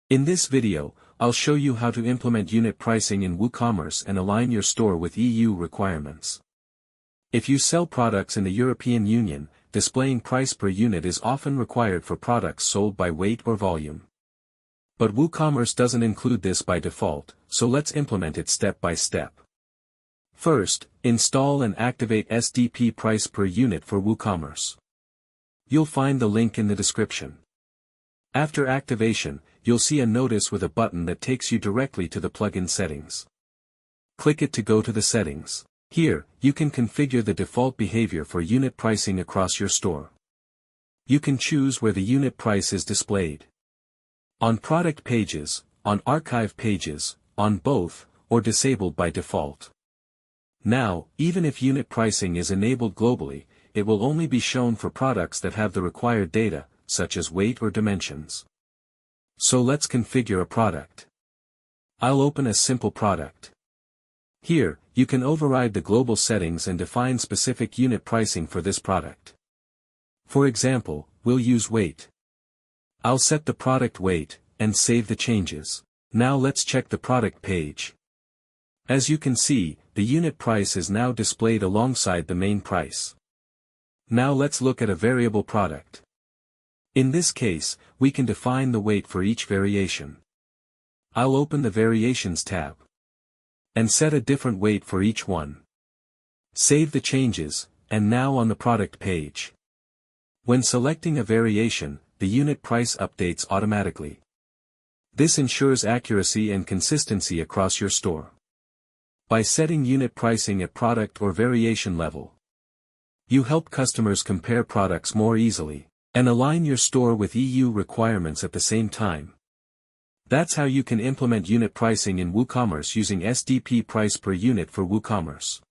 In this video, I'll show you how to implement unit pricing in WooCommerce and align your store with EU requirements. If you sell products in the European Union, displaying price per unit is often required for products sold by weight or volume. But WooCommerce doesn't include this by default, so let's implement it step by step. First, install and activate SDP Price per unit for WooCommerce. You'll find the link in the description. After activation, you'll see a notice with a button that takes you directly to the plugin settings. Click it to go to the settings. Here, you can configure the default behavior for unit pricing across your store. You can choose where the unit price is displayed. On product pages, on archive pages, on both, or disabled by default. Now, even if unit pricing is enabled globally, it will only be shown for products that have the required data, such as weight or dimensions. So let's configure a product. I'll open a simple product. Here, you can override the global settings and define specific unit pricing for this product. For example, we'll use weight. I'll set the product weight, and save the changes. Now let's check the product page. As you can see, the unit price is now displayed alongside the main price. Now let's look at a variable product. In this case, we can define the weight for each variation. I'll open the Variations tab. And set a different weight for each one. Save the changes, and now on the product page. When selecting a variation, the unit price updates automatically. This ensures accuracy and consistency across your store. By setting unit pricing at product or variation level, you help customers compare products more easily, and align your store with EU requirements at the same time. That's how you can implement unit pricing in WooCommerce using SDP price per unit for WooCommerce.